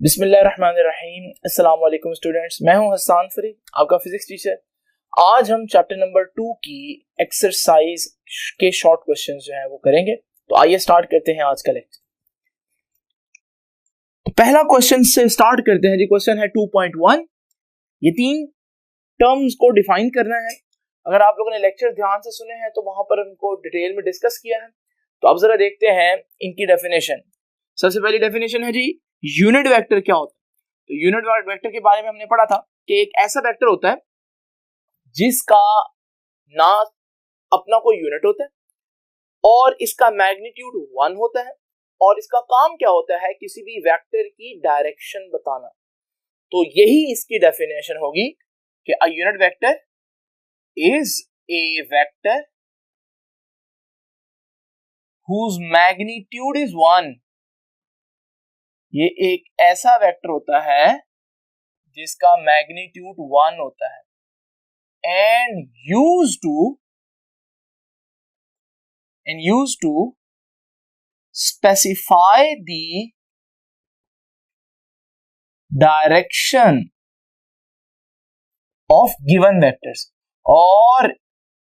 बिस्मिल्लाहिर्रहमानिर्रहीम। अस्सलाम वालेकुम स्टूडेंट्स, मैं हूं हसन फरीद, आपका फिजिक्स टीचर। आज हम चैप्टर नंबर 2 की एक्सरसाइज के शॉर्ट क्वेश्चंस जो हैं वो करेंगे। तो आइए स्टार्ट करते हैं आज का लेक्चर। तो पहला क्वेश्चन से स्टार्ट करते हैं जी। क्वेश्चन है 2.1। ये तीन टर्म्स को डिफाइन करना है। अगर आप लोगों ने लेक्चर ध्यान से सुने हैं तो वहां पर उनको डिटेल में डिस्कस किया है। तो अब जरा देखते हैं इनकी डेफिनेशन। सबसे पहली डेफिनेशन है जी, यूनिट वेक्टर क्या होता है। तो यूनिट वेक्टर के बारे में हमने पढ़ा था कि एक ऐसा वेक्टर होता है जिसका ना अपना कोई यूनिट होता है और इसका मैग्नीट्यूड 1 होता है और इसका काम क्या होता है, किसी भी वेक्टर की डायरेक्शन बताना। तो यही इसकी डेफिनेशन होगी कि a unit vector is a vector whose magnitude is 1। ये एक ऐसा वेक्टर होता है जिसका मैग्नीट्यूड 1 होता है and use to specify the direction of given vectors. और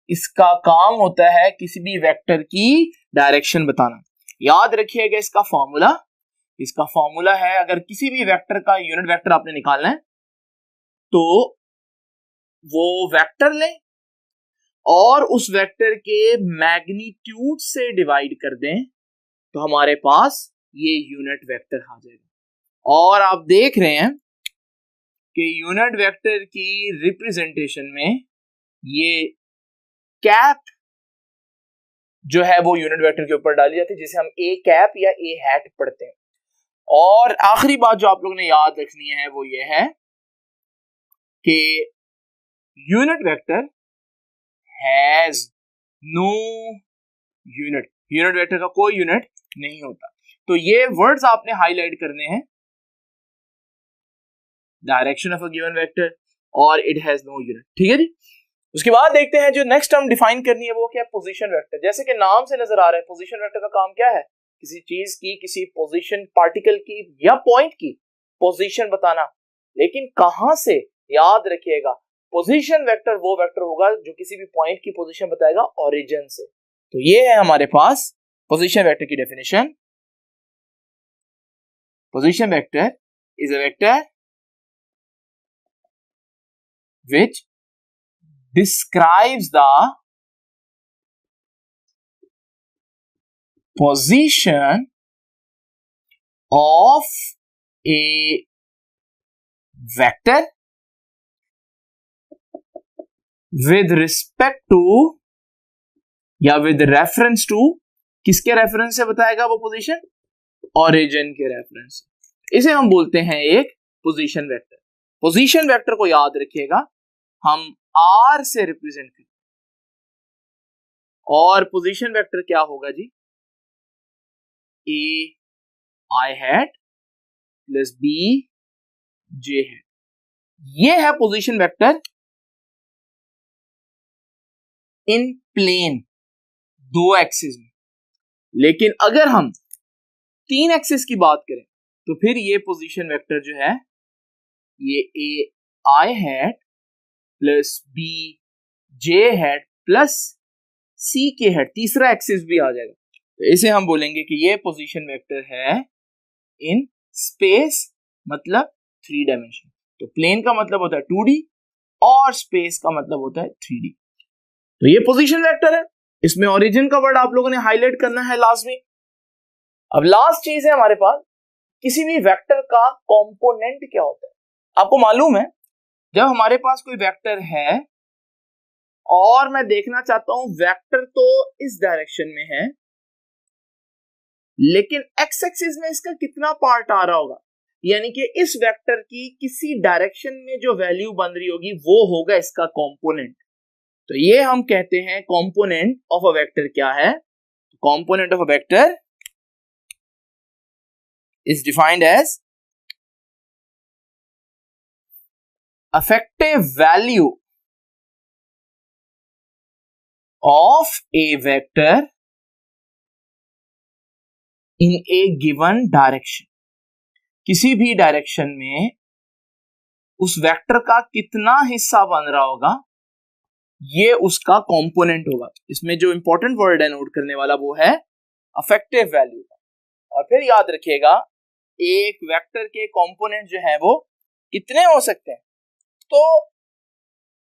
इसका काम होता है किसी भी वेक्टर की डायरेक्शन बताना। याद रखिएगा इसका फॉर्मूला है, अगर किसी भी वेक्टर का यूनिट वेक्टर आपने निकालना है तो वो वेक्टर लें और उस वेक्टर के मैग्नीट्यूड से डिवाइड कर दें तो हमारे पास ये यूनिट वेक्टर आ जाएगा। और आप देख रहे हैं कि यूनिट वेक्टर की रिप्रेजेंटेशन में ये कैप जो है वो यूनिट वेक्टर के ऊपर डाली जाती है, जिसे हम ए कैप या ए हैट पढ़ते हैं। और आखिरी बात जो आप लोगों ने याद रखनी है वो ये है कि unit vector has no unit vector का कोई यूनिट नहीं होता। तो ये वर्ड्स आपने हाईलाइट करने हैं, direction of a given vector और इट हैज नो यूनिट। ठीक है जी। उसके बाद देखते हैं जो नेक्स्ट टर्म डिफाइन करनी है वो क्या है, पोजीशन वेक्टर। जैसे कि नाम से नजर आ रहा है, पोजीशन वेक्टर का काम क्या है, किसी चीज की, किसी पोजीशन, पार्टिकल की या पॉइंट की पोजीशन बताना। लेकिन कहां से, याद रखिएगा पोजीशन वेक्टर वो वेक्टर होगा जो किसी भी पॉइंट की पोजीशन बताएगा ओरिजिन से। तो ये है हमारे पास पोजीशन वेक्टर की definition. Position vector is a vector which describes the position of a vector with respect to या with reference to, किसके रेफरेंस से बताएगा वो पोजीशन, ओरिजिन के रेफरेंस से। इसे हम बोलते हैं एक पोजीशन वेक्टर। पोजीशन वेक्टर को याद रखिएगा हम आर से रिप्रेजेंट करते हैं। और पोजीशन वेक्टर क्या होगा जी, A I hat plus B J hat. ये है पोजीशन वेक्टर इन प्लेन, दो एक्सिस में। लेकिन अगर हम 3 एक्सिस की बात करें तो फिर ये पोजीशन वेक्टर जो है ये A I hat plus B J hat plus C K hat, तीसरा एक्सिस भी आ जाएगा। तो इसे हम बोलेंगे कि ये पोजीशन वेक्टर है इन स्पेस, मतलब 3 डायमेंशन। तो प्लेन का मतलब होता है 2D और स्पेस का मतलब होता है 3D। तो ये पोजीशन वेक्टर है, इसमें ओरिजिन का वर्ड आप लोगों ने हाईलाइट करना है लाजमी। अब लास्ट चीज है हमारे पास, किसी भी वेक्टर का कंपोनेंट क्या होता है। आपको मालूम है जब हमारे पास कोई वेक्टर है और मैं देखना चाहता हूं वेक्टर तो इस डायरेक्शन में है लेकिन एक्स एक्सिस में इसका कितना पार्ट आ रहा होगा, यानी कि इस वेक्टर की किसी डायरेक्शन में जो वैल्यू बन रही होगी वो होगा इसका कंपोनेंट। तो ये हम कहते हैं कंपोनेंट ऑफ अ वेक्टर क्या है। Component of a vector is defined as effective value of a vector in a given direction। किसी भी डायरेक्शन में उस वेक्टर का कितना हिस्सा बन रहा होगा ये उसका कंपोनेंट होगा। इसमें जो इंपॉर्टेंट वर्ड है नोट करने वाला वो है अफेक्टिव वैल्यू का। और फिर याद रखिएगा एक वेक्टर के कंपोनेंट जो है वो कितने हो सकते हैं, तो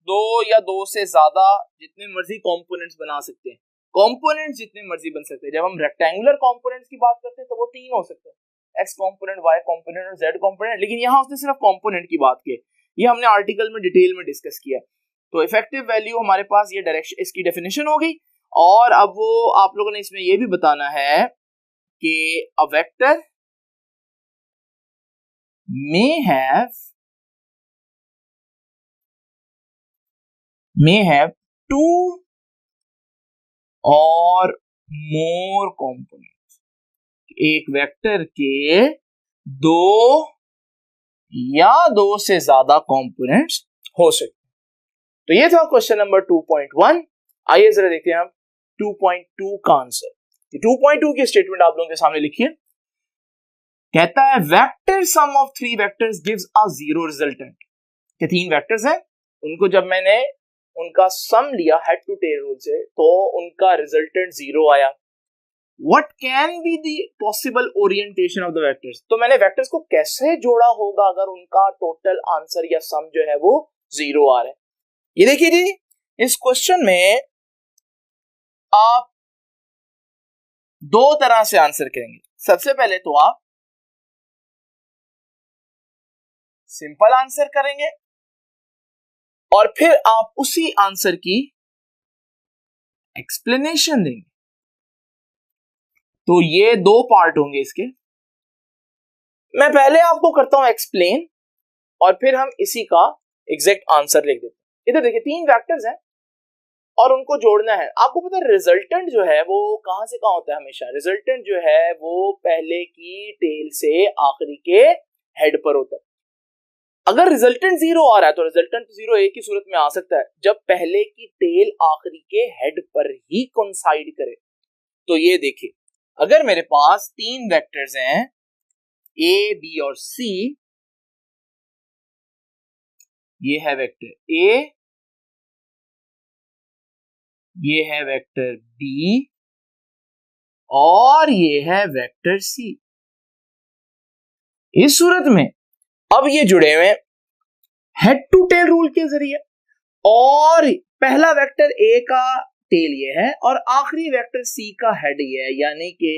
दो या दो से ज्यादा जितने मर्जी कंपोनेंट्स बना सकते हैं। कंपोनेंट्स जितने मर्जी बन सकते हैं। जब हम रेक्टेंगुलर कंपोनेंट्स की बात करते हैं तो वो तीन हो सकते हैं, एक्स कंपोनेंट, वाई कंपोनेंट और जेड कंपोनेंट। लेकिन यहाँ उसने सिर्फ कंपोनेंट की बात की, ये हमने आर्टिकल में डिटेल में डिस्कस किया। तो इफेक्टिव वैल्यू हमारे पास ये डायरेक्शन, इसकी डेफिनेशन हो गई। और अब वो आप लोगों ने इसमें ये भी बताना है कि a vector may have two or more components। एक वेक्टर के दो या दो से ज्यादा कंपोनेंट्स हो सकते हैं। तो ये था क्वेश्चन नंबर 2.1। आइए जरा देखते हैं हम 2.2 का आंसर। 2.2 की स्टेटमेंट आप लोगों के सामने लिखिए। कहता है vector sum of three vectors gives a zero resultant. के तीन वेक्टर्स हैं, उनको जब मैंने उनका सम लिया हेड टू टेल रूल से तो उनका रिजल्टेंट जीरो आया। What can be the possible orientation of the vectors? तो मैंने वेक्टर्स को कैसे जोड़ा होगा अगर उनका टोटल आंसर या सम जो है वो जीरो आ रहा है। ये देखिए जी, इस क्वेश्चन में आप दो तरह से आंसर करेंगे। सबसे पहले तो आप सिंपल आंसर करेंगे और फिर आप उसी आंसर की एक्सप्लेनेशन देंगे। तो ये दो पार्ट होंगे इसके। मैं पहले आपको करता हूं एक्सप्लेन और फिर हम इसी का एग्जैक्ट आंसर लिख देते हैं। इधर देखिए तीन वेक्टर्स हैं और उनको जोड़ना है। आपको पता है रिजल्टेंट जो है वो कहां से कहां होता है हमेशा। रिजल्टेंट जो है वो पहले की टेल से आखिरी के हेड पर होता है। अगर रिजल्टेंट जीरो आ रहा है तो रिजल्टेंट जीरो एक ही सूरत में आ सकता है जब पहले की टेल आखिरी के हेड पर ही कोइंसाइड करे। तो ये देखिए, अगर मेरे पास तीन वेक्टर्स हैं ए, बी और सी, ये है वेक्टर ए, ये है वेक्टर बी और ये है वेक्टर सी। इस सूरत में अब ये जुड़े हुए हेड टू टेल रूल के जरिए और पहला वेक्टर ए का टेल ये है और आखिरी वेक्टर सी का हेड ये है। यानी कि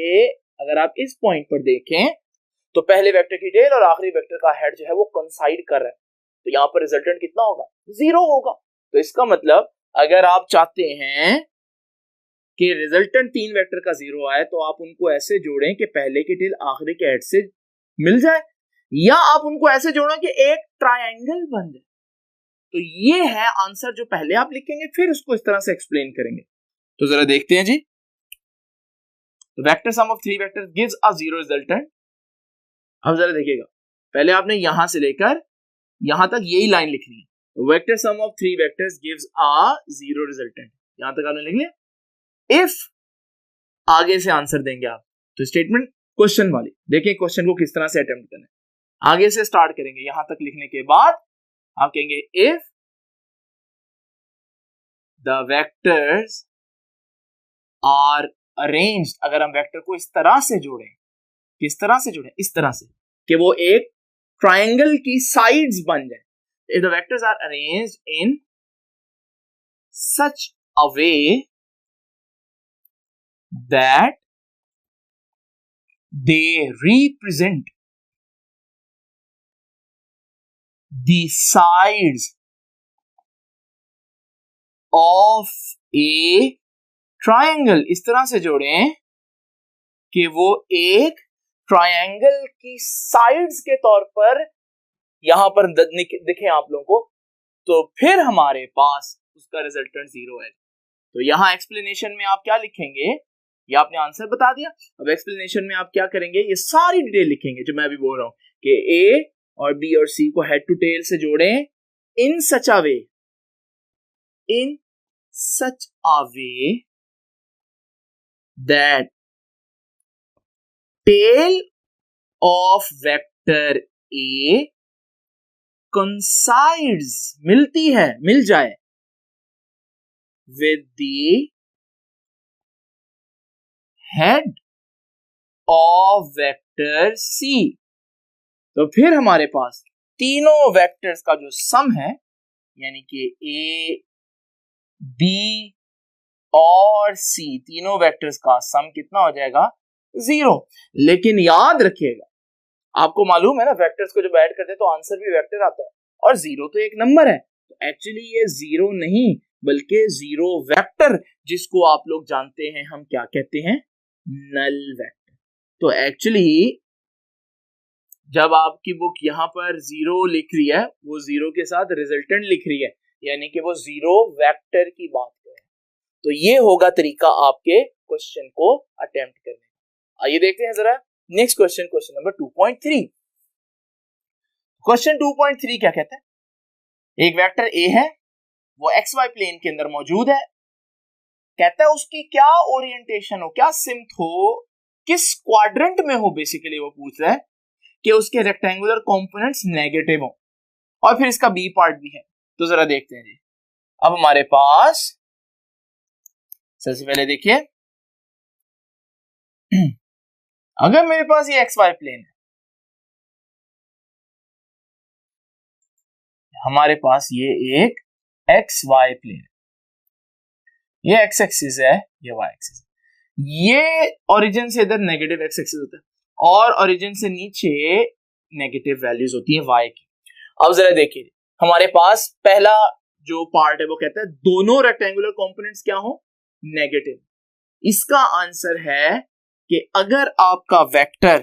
अगर आप इस पॉइंट पर देखें तो पहले वेक्टर की टेल और आखिरी वेक्टर का हेड जो है वो कोइंसाइड कर रहा है। तो यहां पर रिजल्टेंट कितना होगा? जीरो होगा। तो इसका मतलब अगर आप चाहते हैं कि रिजल्टेंट तीन वेक्टर का जीरो आए तो आप उनको ऐसे जोड़ें कि पहले की टेल आखिरी के हेड से मिल जाए, या आप उनको ऐसे जोड़ें कि एक ट्रायंगल बन जाए। तो ये है आंसर जो पहले आप लिखेंगे फिर उसको इस तरह से एक्सप्लेन करेंगे। तो जरा देखते हैं जी। Vector sum of three vectors gives a zero resultant. अब जरा देखिएगा, पहले आपने यहां से लेकर यहां तक यही लाइन लिखनी है। Vector sum of three vectors gives a zero resultant, यहां तक आपने लिख लिया। इफ आगे से आंसर देंगे आप तो स्टेटमेंट क्वेश्चन वाली, देखिए क्वेश्चन को किस तरह से अटेम्प्ट करना है। आगे से स्टार्ट करेंगे, यहां तक लिखने के बाद आप कहेंगे if the vectors are arranged. अगर हम वेक्टर को इस तरह से जोड़ें, किस तरह से जोड़ें? इस तरह से कि वो एक ट्रायंगल की साइड्स बन जाए। If the vectors are arranged in such a way that they represent the sides of a triangle, इस तरह से जोड़ें कि वो एक ट्रायंगल की साइड्स के तौर पर यहां पर दिखे आप लोगों को, तो फिर हमारे पास उसका रिजल्टेंट जीरो है। तो यहां एक्सप्लेनेशन में आप क्या लिखेंगे? ये आपने आंसर बता दिया। अब एक्सप्लेनेशन में आप क्या करेंगे? ये सारी डिटेल लिखेंगे जो मैं अभी बोल रहा हूं कि ए और बी और सी को हेड टू टेल से जोड़ें in such a way, in such a way that tail of vector vector A coincides मिलती है, मिल जाए with the head of vector C, तो फिर हमारे पास तीनों वेक्टर्स का जो सम है, यानी कि A, B और C, तीनों वेक्टर्स का सम कितना हो जाएगा? 0। लेकिन याद रखिएगा, आपको मालूम है ना, वेक्टर्स को जब ऐड करते हैं तो आंसर भी वेक्टर आता है, और 0 तो एक नंबर है, तो एक्चुअली ये 0 नहीं बल्कि 0 वेक्टर, जिसको आप लोग जानते हैं हम क्या कहते हैं? Null vector. तो एक्चुअली जब आपकी बुक यहाँ पर 0 लिख रही है, वो 0 के साथ रिजल्टेंट लिख रही है, यानी कि वो 0 वेक्टर की बात कर रहे हैं। तो ये होगा तरीका आपके क्वेश्चन को अटेम्प्ट करने का। आइए देखते हैं जरा next question, question number 2.3। Question 2.3 क्या कहते हैं? एक वेक्टर ए है, वो XY प्लेन के अंदर मौजूद है, कहता है उसकी क्या ओरिएंटेशन हो, क्या सिम्त हो, किस क्वाड्रेंट में हो, बेसिकली वो पूछ रहा है कि उसके रेक्टेंगुलर कंपोनेंट्स नेगेटिव हो, और फिर इसका बी पार्ट भी है। तो जरा देखते हैं जी। अब हमारे पास सबसे पहले देखिए, अगर मेरे पास ये XY प्लेन है, हमारे पास ये एक XY प्लेन है, ये x एक्सिस है, ये y एक्सिस है, ये ओरिजिन से इधर नेगेटिव x एक्सिस होता है और ओरिजिन से नीचे नेगेटिव वैल्यूज होती है y की। अब जरा देखिए, हमारे पास पहला जो पार्ट है वो कहता है दोनों रेक्टेंगुलर कंपोनेंट्स क्या हो? नेगेटिव। इसका आंसर है कि अगर आपका वेक्टर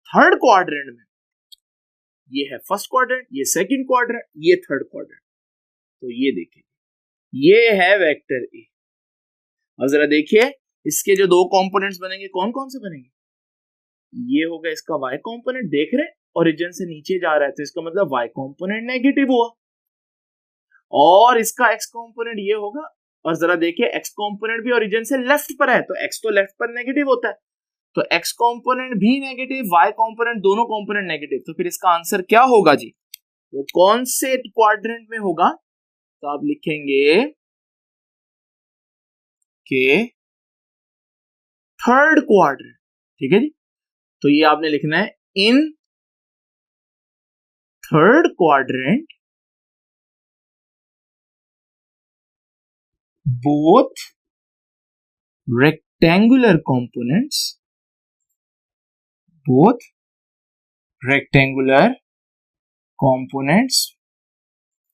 थर्ड क्वाड्रेंट में, ये है फर्स्ट क्वाड्रेंट, ये सेकंड क्वाड्रेंट, ये थर्ड क्वाड्रेंट, तो ये देखिए, ये है वेक्टर ए। अब जरा देखिए, इसके जो दो कंपोनेंट्स बनेंगे कौन कौन से बनेंगे? ये होगा इसका y कंपोनेंट, देख रहे ओरिजिन से नीचे जा रहा है, तो इसका मतलब y कंपोनेंट नेगेटिव हुआ, और इसका x कंपोनेंट ये होगा, और जरा देखिए x कंपोनेंट भी ओरिजिन से लेफ्ट पर है, तो x तो लेफ्ट पर नेगेटिव होता है, तो x कंपोनेंट भी नेगेटिव, y कंपोनेंट, दोनों कंपोनेंट नेगेटिव, तो फिर इसका आंसर क्या होगा जी? वो कौन से क्वाड्रेंट में होगा? तो आप लिखेंगे कि थर्ड क्वाड्रेंट, ठीक है जी। तो ये आपने लिखना है in third quadrant both rectangular components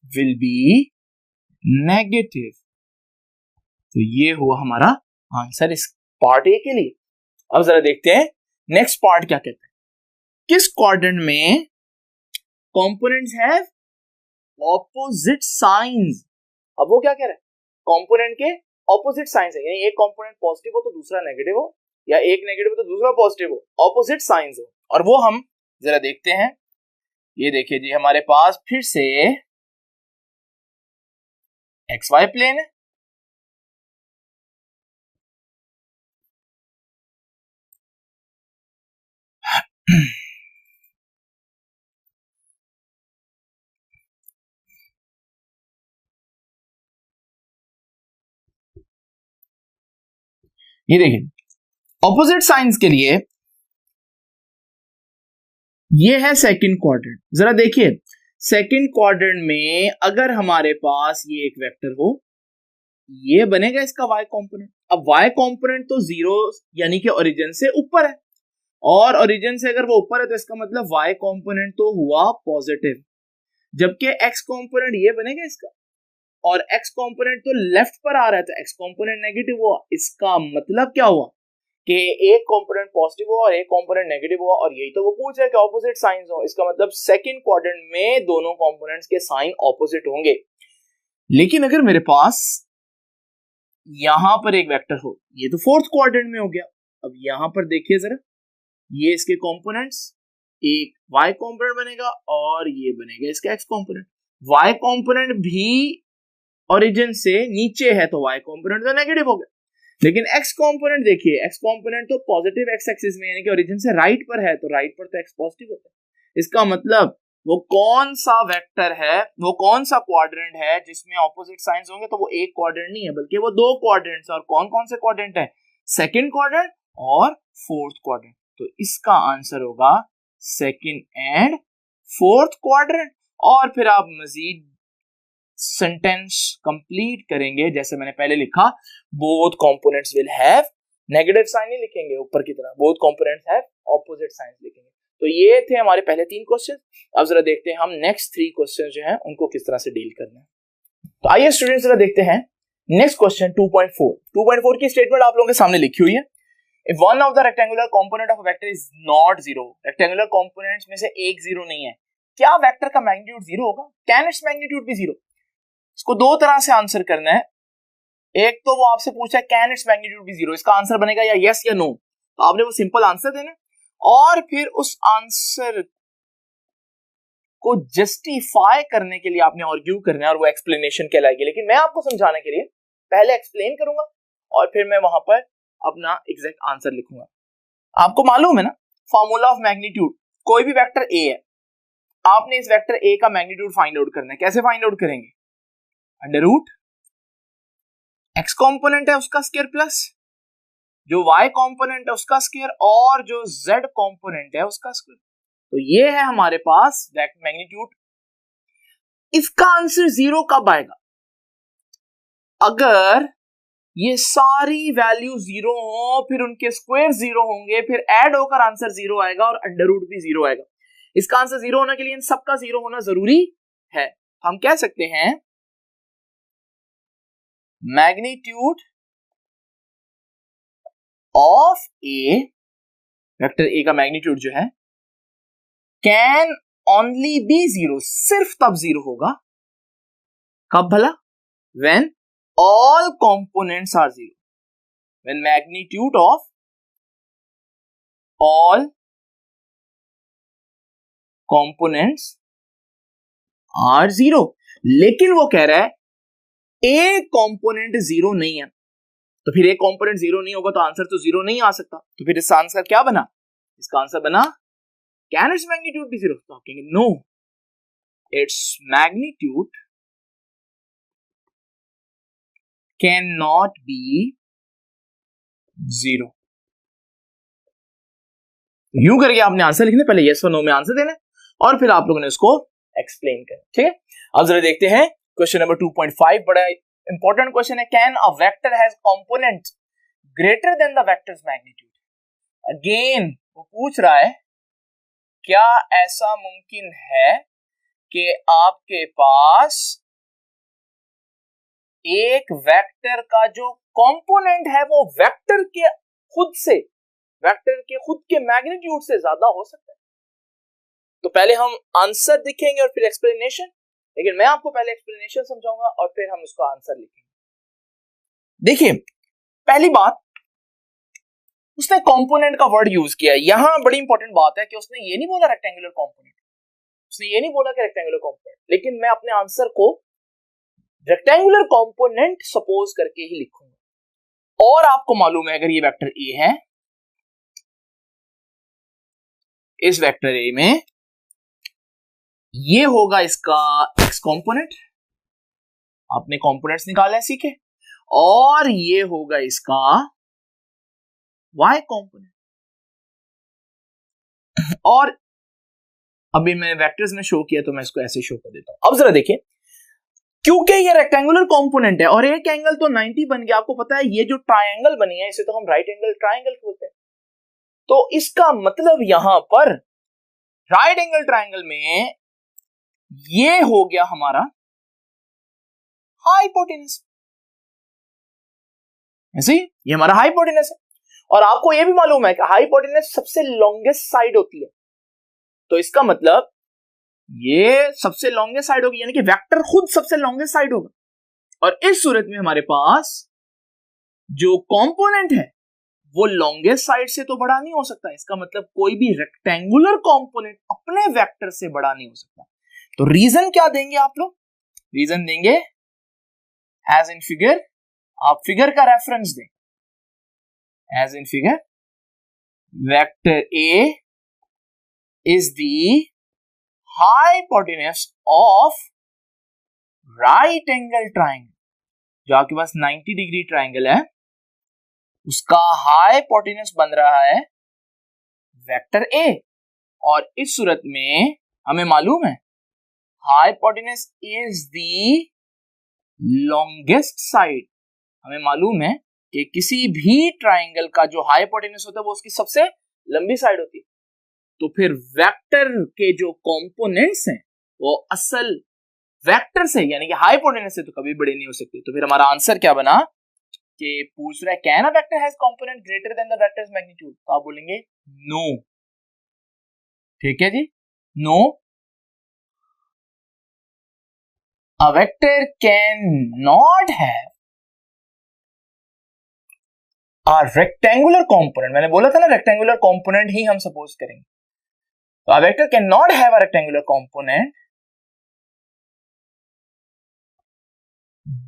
will be negative। तो ये हुआ हमारा आंसर इस पार्ट ए के लिए। अब जरा देखते हैं नेक्स्ट पार्ट क्या कहते हैं, किस क्वाड्रेंट में कंपोनेंट्स हैव ऑपोजिट साइंस। अब वो क्या कह रहा है, कंपोनेंट के ऑपोजिट साइंस है, यानी एक कंपोनेंट पॉजिटिव हो तो दूसरा नेगेटिव हो, या एक नेगेटिव हो तो दूसरा पॉजिटिव हो, ऑपोजिट साइंस हो। और वो हम जरा देखते हैं। ये देखिए जी, हमारे पास फिर से XY प्लेन है, ये देखिए ऑपोजिट साइंस के लिए ये है सेकंड क्वाड्रेंट। जरा देखिए सेकंड क्वाड्रेंट में अगर हमारे पास ये एक वेक्टर हो, ये बनेगा इसका y कंपोनेंट। अब y कंपोनेंट तो 0 यानी कि ओरिजिन से ऊपर है, और ओरिजिन से अगर वो ऊपर है तो इसका मतलब y कंपोनेंट तो हुआ पॉजिटिव, जबकि x कंपोनेंट ये बनेगा इसका, और x कंपोनेंट तो लेफ्ट पर आ रहा है, तो x कंपोनेंट नेगेटिव हुआ। इसका मतलब क्या हुआ कि एक कंपोनेंट पॉजिटिव हुआ और एक कंपोनेंट नेगेटिव हुआ, और यही तो वो पूछ रहा है कि ऑपोजिट साइंस हो। इसका मतलब सेकंड क्वाड्रेंट में दोनों कंपोनेंट्स के साइन ऑपोजिट होंगे। लेकिन अगर मेरे पास यहां पर एक वेक्टर हो, ये तो फोर्थ क्वाड्रेंट में हो गया। अब यहां पर देखिए जरा, ये इसके कंपोनेंट्स, एक y कंपोनेंट बनेगा और ये बनेगा इसका x कंपोनेंट। y कंपोनेंट भी ओरिजिन से नीचे है तो y कंपोनेंट तो नेगेटिव हो गया, लेकिन एक्स कंपोनेंट देखिए, एक्स कंपोनेंट तो पॉजिटिव एक्स एक्सिस में यानी कि ओरिजिन से राइट पर है, तो राइट पर तो एक्स पॉजिटिव होता है। इसका मतलब वो कौन सा वेक्टर है, वो कौन सा क्वाड्रेंट है जिसमें ऑपोजिट साइंस होंगे, तो वो एक क्वाड्रेंट नहीं है बल्कि वो दो क्वाड्रेंट्स। और कौन कौन से क्वाड्रेंट है? सेकंड क्वाड्रेंट और फोर्थ क्वाड्रेंट। तो इसका आंसर होगा सेकंड एंड फोर्थ क्वाड्रेंट। और फिर आप मजीद सेंटेंस कंप्लीट करेंगे जैसे मैंने पहले लिखा, both components will have, negative sign नहीं लिखेंगे ऊपर की तरह, both components have opposite signs लिखेंगे। तो ये थे हमारे पहले 3 क्वेश्चन। अब जरा देखते हैं हम नेक्स्ट 3 क्वेश्चन जो हैं उनको किस तरह से डील करना है। तो आइए स्टूडेंट्स जरा देखते हैं नेक्स्ट क्वेश्चन 2.4। 2.4 की स्टेटमेंट आप लोगों के सामने लिखी हुई है। If one of the rectangular component of a vector is not zero, rectangular components में से एक जीरो नहीं है, क्या वेक्टर का मैग्नीट्यूड जीरो होगा? Can its magnitude be zero? इसको दो तरह से आंसर करना है। एक तो वो आपसे पूछा है can its magnitude be zero, इसका आंसर बनेगा या यस या नो। तो आपने वो सिंपल आंसर देना और फिर उस आंसर को जस्टिफाई करने के लिए आपने आर्ग्यू करना है और वो एक्सप्लेनेशन कहलाएगी। लेकिन मैं आपको समझाने के लिए पहले एक्सप्लेन करूंगा और फिर मैं वहां पर अपना एग्जैक्ट आंसर लिखूंगा। आपको मालूम है ना फॉर्मूला ऑफ मैग्नीट्यूड, कोई भी वेक्टर ए है, आपने इस वेक्टर ए का मैग्नीट्यूड फाइंड आउट करना है। कैसे फाइंड आउट करेंगे? अंडर रूट एक्स कॉम्पोनेंट है उसका स्क्वायर प्लस जो वाई कॉम्पोनेंट है उसका स्क्वायर और जो जेड कॉम्पोनेंट है उसका स्क्वायर। तो ये है हमारे पास मैग्नीट्यूड। इसका आंसर जीरो कब आएगा? अगर ये सारी वैल्यू जीरो हो, फिर उनके स्क्वायर जीरो होंगे, फिर ऐड होकर आंसर जीरो आएगा और अंडर रूट भी जीरो आएगा। इसका आंसर जीरो होने के लिए इन सबका जीरो होना जरूरी है। हम कह सकते हैं magnitude of a, vector A का मैग्नीट्यूड जो है, कैन ओनली बी जीरो, सिर्फ तब जीरो होगा कब भला? When all components are zero, when magnitude of all components are zero। लेकिन वो कह रहा है ए कंपोनेंट जीरो नहीं है, तो फिर ए कंपोनेंट जीरो नहीं होगा तो आंसर तो जीरो नहीं आ सकता। तो फिर इसका आंसर क्या बना? इसका आंसर बना can its magnitude be zero? तो आप कहेंगे no, its magnitude cannot be zero। यूं करके आपने आंसर लिखना, पहले यस और नो में आंसर देना और फिर आप लोगों ने उसको एक्सप्लेन करना। ठीक है, अब जरा देखते हैं क्वेश्चन नंबर 2.5। बड़ा इंपॉर्टेंट क्वेश्चन है। Can a vector has component greater than the vector's magnitude? Again वो पूछ रहा है क्या ऐसा मुमकिन है कि आपके पास एक वेक्टर का जो कंपोनेंट है वो वेक्टर के खुद के मैग्नीट्यूड से ज्यादा हो सकता है? तो पहले हम आंसर दिखेंगे और फिर एक्सप्लेनेशन, लेकिन मैं आपको पहले एक्सप्लेनेशन समझाऊंगा और फिर हम उसका आंसर लिखेंगे। देखिए पहली बात, उसने कंपोनेंट का वर्ड यूज किया है। यहां बड़ी इंपॉर्टेंट बात है कि उसने ये नहीं बोला रेक्टेंगुलर कंपोनेंट, उसने ये नहीं बोला कि रेक्टेंगुलर कंपोनेंट, लेकिन मैं अपने आंसर को रेक्टेंगुलर कंपोनेंट सपोज करके ही लिखूंगा। और आपको मालूम है अगर ये वेक्टर ए है, इस वेक्टर ए में ये होगा इसका एक्स कंपोनेंट, आपने कंपोनेंट्स निकाले सीखे, और ये होगा इसका वाई कंपोनेंट। और अभी मैं वेक्टर्स में शो किया तो मैं इसको ऐसे शो कर देता हूं। अब जरा देखिए, क्योंकि ये रेक्टेंगुलर कंपोनेंट है और एक एंगल तो 90 बन गया, आपको पता है ये जो ट्रायंगल बनी है इसे तो हम राइट एंगल ट्रायंगल बोलते हैं। तो इसका मतलब यहां पर राइट एंगल ट्रायंगल में ये हो गया हमारा हाइपोटेनस, ऐसे ही ये हमारा हाइपोटेनस है। और आपको ये भी मालूम है कि हाइपोटेनस सबसे लॉन्गेस्ट साइड होती है, तो इसका मतलब ये सबसे लॉन्गेस्ट साइड होगी, यानी कि वेक्टर खुद सबसे लॉन्गेस्ट साइड होगा। और इस सूरत में हमारे पास जो कंपोनेंट है वो लॉन्गेस्ट साइड से तो बड़ा नहीं हो सकता। इसका मतलब कोई भी रेक्टेंगुलर कंपोनेंट अपने वेक्टर से बड़ा नहीं हो सकता। तो रीजन क्या देंगे आप लोग? रीजन देंगे एज इन फिगर, आप फिगर का रेफरेंस दें। as in figure, vector A is the hypotenuse of right angle triangle. जो आपके पास 90 डिग्री ट्राइंगल है उसका हाइपोटेन्यूज बन रहा है वेक्टर ए, और इस सूरत में हमें मालूम है hypotenuse is the longest side. हमें मालूम है कि किसी भी ट्राइंगल का जो हाइपोटेन्यूज होता है वो उसकी सबसे लंबी साइड होती है। तो फिर वेक्टर के जो कंपोनेंट्स हैं वो असल वेक्टर से यानी कि हाइपोटेन्यूज से तो कभी बड़े नहीं हो सकते। तो फिर हमारा आंसर क्या बना कि पूछ रहा है can a vector has component greater than the vector's magnitude, तो आप बोलेंगे नो। ठीक है जी, no, a vector can not have a rectangular component. मैंने बोला था ना रेक्टेंगुलर कंपोनेंट ही हम सपोज करेंगे। तो अ vector can not have a rectangular component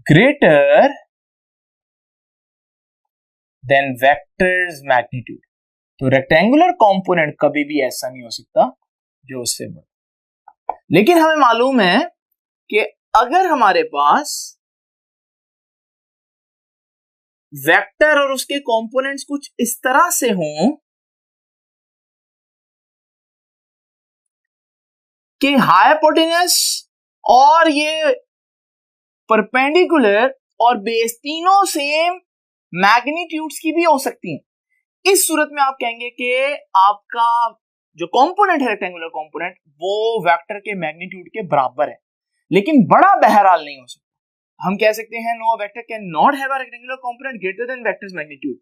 greater than vector's magnitude। तो रेक्टेंगुलर कंपोनेंट कभी भी ऐसा नहीं हो सकता जो उससे बड़ा। लेकिन हमें मालूम है कि अगर हमारे पास वेक्टर और उसके कंपोनेंट्स कुछ इस तरह से हों कि हाइपोटेन्यूज और ये परपेंडिकुलर और बेस तीनों सेम मैग्नीट्यूड्स की भी हो सकती हैं। इस सूरत में आप कहेंगे कि आपका जो कंपोनेंट है रेक्टेंगुलर कंपोनेंट वो वेक्टर के मैग्नीट्यूड के बराबर है, लेकिन बड़ा बहरहाल नहीं हो सकता। हम कह सकते हैं no vector can not have a rectangular component greater than vectors magnitude.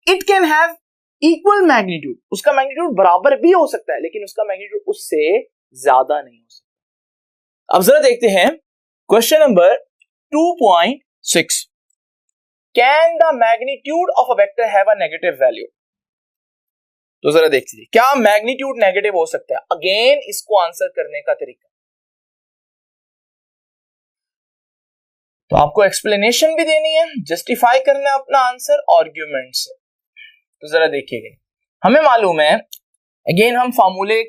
It can have equal magnitude, उसका मैग्नीट्यूड बराबर भी हो सकता है लेकिन उसका मैग्नीट्यूड उससे ज्यादा नहीं हो सकता। अब जरा देखते हैं question number 2.6, can the magnitude of a vector have a negative value. तो जरा देख लीजिए क्या मैग्नीट्यूड नेगेटिव हो सकता है। अगेन इसको आंसर करने का तरीका, तो आपको एक्सप्लेनेशन भी देनी है, जस्टिफाई करना है अपना आंसर आर्ग्यूमेंट से। तो जरा देखिएगा, हमें मालूम है अगेन हम फार्मूले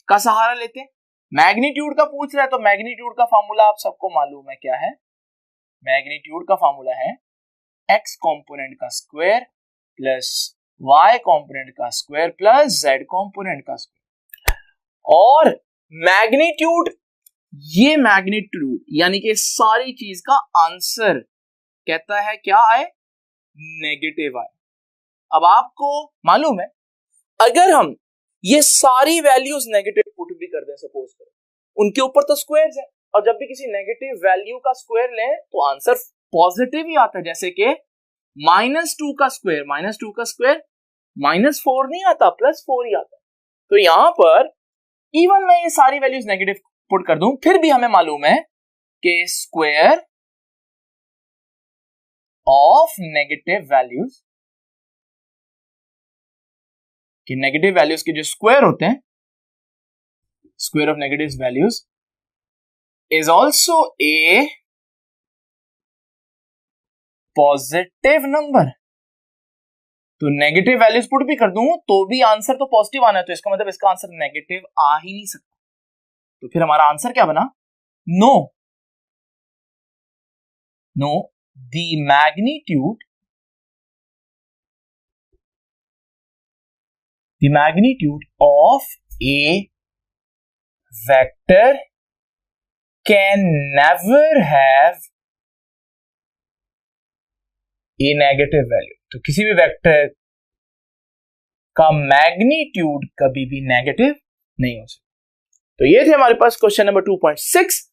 का सहारा लेते हैं। मैग्नीट्यूड का पूछ रहा है तो मैग्नीट्यूड का फार्मूला आप सबको मालूम है क्या है। मैग्नीट्यूड का फार्मूला है x कंपोनेंट का स्क्वायर प्लस y कंपोनेंट का स्क्वायर प्लस z कंपोनेंट का स्क्वायर। और मैग्नीट्यूड, ये मैग्नीट्यूड यानी कि सारी चीज का आंसर कहता है क्या आए, नेगेटिव आए। अब आपको मालूम है अगर हम ये सारी वैल्यूज नेगेटिव पुट भी कर दें, सपोज करें उनके ऊपर तो स्क्वायर्स है, और जब भी किसी नेगेटिव वैल्यू का स्क्वायर लें तो आंसर पॉजिटिव ही आता है। जैसे कि -2 का स्क्वायर -4 नहीं आता, +4 ही आता है। तो यहां पर इवन मैं ये सारी वैल्यूज नेगेटिव पुट कर दूं फिर भी हमें मालूम है कि स्क्वायर ऑफ नेगेटिव वैल्यूज, कि नेगेटिव वैल्यूज के जो स्क्वायर होते हैं, square of negative values is also a positive number. तो नेगेटिव वैल्यूज पुट भी कर दूं तो भी आंसर तो पॉजिटिव आना है, तो इसका मतलब इसका आंसर नेगेटिव आ ही नहीं सकता। तो फिर हमारा आंसर क्या बना, no. No, the magnitude of a vector can never have a negative value. तो किसी भी वेक्टर का मैग्नीट्यूड कभी भी नेगेटिव नहीं हो सकता। तो ये थे हमारे पास क्वेश्चन नंबर 2.6।